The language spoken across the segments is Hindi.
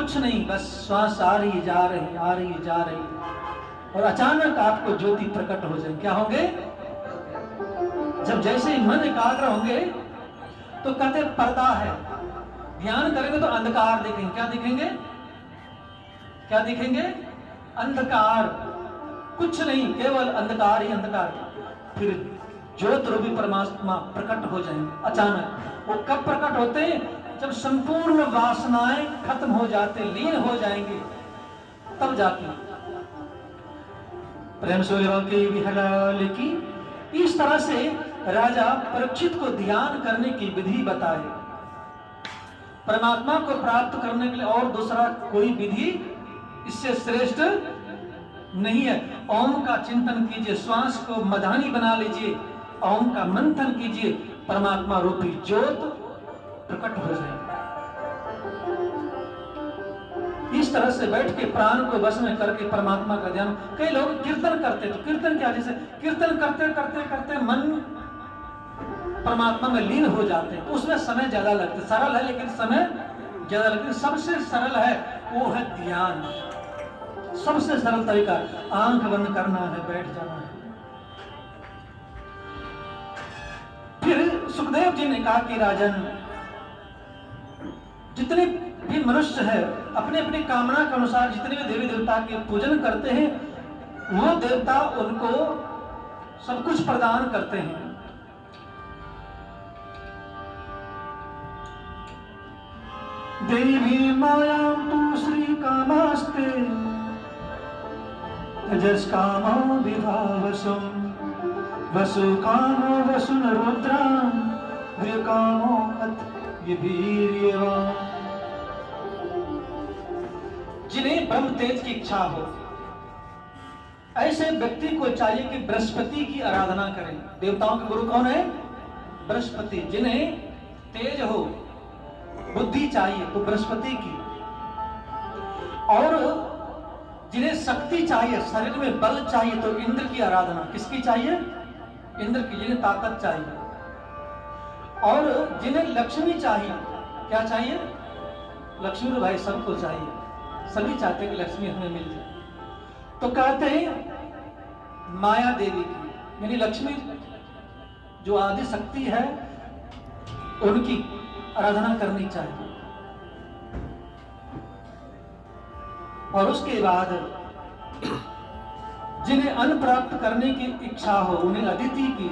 कुछ नहीं, बस श्वास आ रही जा रही, आ रही जा रही, और अचानक आपको ज्योति प्रकट हो जाए। क्या होंगे? जब जैसे ही मन एकाग्र होंगे तो कहते पर्दा है, ध्यान करेंगे तो अंधकार दिखेंगे। क्या दिखेंगे? क्या दिखेंगे? अंधकार, कुछ नहीं, केवल अंधकार ही अंधकार। फिर ज्योत रूपी परमात्मा प्रकट हो जाएंगे अचानक। वो कब प्रकट होते हैं? जब संपूर्ण वासनाएं खत्म हो जाते, लीन हो जाएंगे, तब जाके। प्रेम की विहलाल की। इस तरह से राजा परीक्षित को ध्यान करने की विधि बताए। परमात्मा को प्राप्त करने के लिए और दूसरा कोई विधि इससे श्रेष्ठ नहीं है। ओम का चिंतन कीजिए, श्वास को मधानी बना लीजिए, ओम का मंथन कीजिए, परमात्मा रूपी ज्योत प्रकट हो जाए। इस तरह से बैठ के प्राण को वश में करके परमात्मा का ध्यान। कई लोग कीर्तन करते, तो कीर्तन क्या, जैसे कीर्तन करते करते करते मन परमात्मा में लीन हो जाते हैं, उसमें समय ज्यादा लगता है। सरल है लेकिन समय ज्यादा लगता है। सबसे सरल है वो है ध्यान। सबसे सरल तरीका, आंख बंद करना है, बैठ जाना है। फिर सुखदेव जी ने कहा कि राजन, जितने भी मनुष्य है अपने अपनी कामना के अनुसार जितने भी देवी देवता के पूजन करते हैं, वो देवता उनको सब कुछ प्रदान करते हैं। देवी मायां तु श्री कामास्ते तजस कामो विभावसुम वसु कामो वसुन रुद्रां गृह कामो अथ विभीर्यवान्। जिन्हें ब्रह्म तेज की इच्छा हो, ऐसे व्यक्ति को चाहिए कि बृहस्पति की आराधना करें। देवताओं के गुरु कौन है? बृहस्पति। जिन्हें तेज हो, बुद्धि चाहिए तो बृहस्पति की, और जिन्हें शक्ति चाहिए, शरीर में बल चाहिए तो इंद्र की आराधना। किसकी चाहिए? इंद्र की। जिन्हें ताकत चाहिए, और जिन्हें लक्ष्मी चाहिए, क्या चाहिए? लक्ष्मी तो भाई सबको चाहिए, सभी चाहते हैं कि लक्ष्मी हमें मिल जाए। तो कहते हैं माया देवी की, यानी लक्ष्मी जो आदि शक्ति है उनकी आराधना करनी चाहिए। और उसके बाद जिन्हें अन्न प्राप्त करने की इच्छा हो उन्हें अदिति की,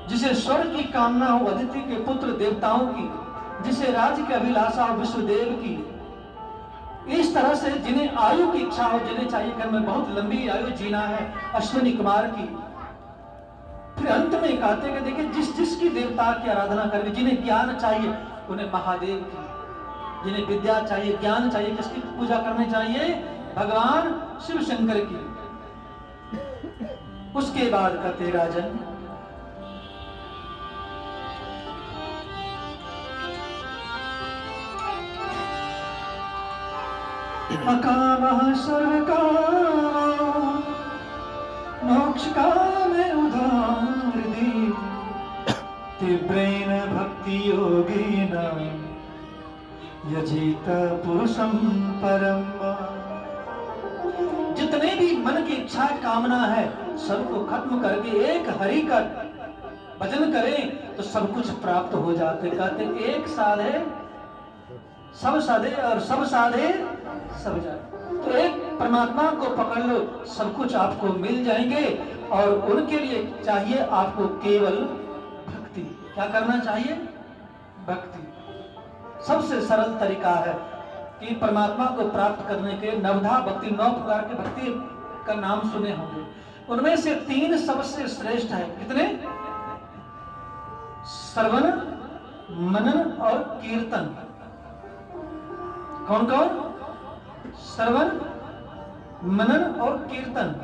जिसे स्वर्ग की कामना हो अदिति के पुत्र देवताओं की, जिसे राज्य की अभिलाषा हो विश्वदेव की। इस तरह से जिन्हें आयु की इच्छा हो, जिन्हें चाहिए कि हमें बहुत लंबी आयु जीना है, अश्विनी कुमार की। फिर अंत में कहते हैं कि देखिए जिस जिसकी देवता की आराधना करनी, जिन्हें ज्ञान चाहिए उन्हें महादेव की, जिन्हें विद्या चाहिए, ज्ञान चाहिए, किसकी पूजा करनी चाहिए? भगवान शिव शंकर की। उसके बाद कहते राजन, अकामः सर्वकामो मोक्ष कामे उदाहृदि तीव्रेण भक्ति योगेन यजित पुरुषं परम। जितने भी मन की इच्छा कामना है सबको खत्म करके एक हरि का भजन करें तो सब कुछ प्राप्त हो जाते। कहते एक साधे सब साधे और सब साधे सब जाए। तो एक परमात्मा को पकड़ लो, सब कुछ आपको मिल जाएंगे। और उनके लिए चाहिए आपको केवल भक्ति। क्या करना चाहिए? भक्ति। सबसे सरल तरीका है कि परमात्मा को प्राप्त करने के नवधा भक्ति, 9 प्रकार के भक्ति का नाम सुने होंगे। उनमें से 3 सबसे श्रेष्ठ है। कितने? श्रवण, मनन और कीर्तन। कौन कौन? श्रवण, मनन और कीर्तन।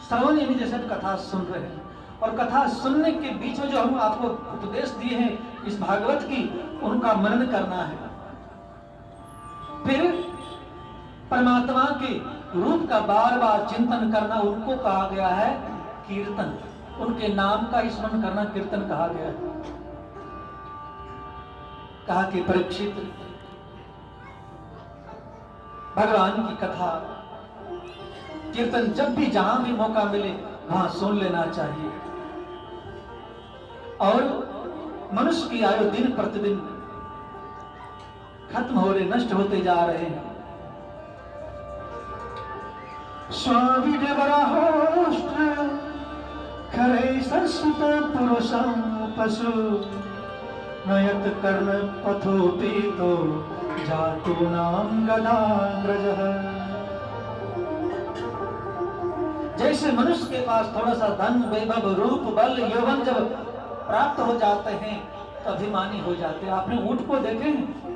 श्रवण यानी जैसे कथा सुन रहे हैं, और कथा सुनने के बीच में जो हम आपको उपदेश दिए हैं इस भागवत की, उनका मनन करना है। फिर परमात्मा के रूप का बार बार चिंतन करना, उनको कहा गया है कीर्तन। उनके नाम का स्मरण करना कीर्तन कहा गया है। कहा कि परीक्षित, भगवान की कथा कीर्तन जब भी जहां भी मौका मिले वहां सुन लेना चाहिए। और मनुष्य की आयु दिन प्रतिदिन खत्म हो रहे, नष्ट होते जा रहे हैं। स्वामी वराहोष्ट खरे संस्कृत पुरुषं पशु नयत कर्ण पथोपीतो जातु नाम गदाग्रजः। जैसे मनुष्य के पास थोड़ा सा धन, वैभव, रूप, बल, यौवन जब प्राप्त हो जाते हैं तो अभिमानी हो जाते हैं। आपने ऊंट को देखे हैं?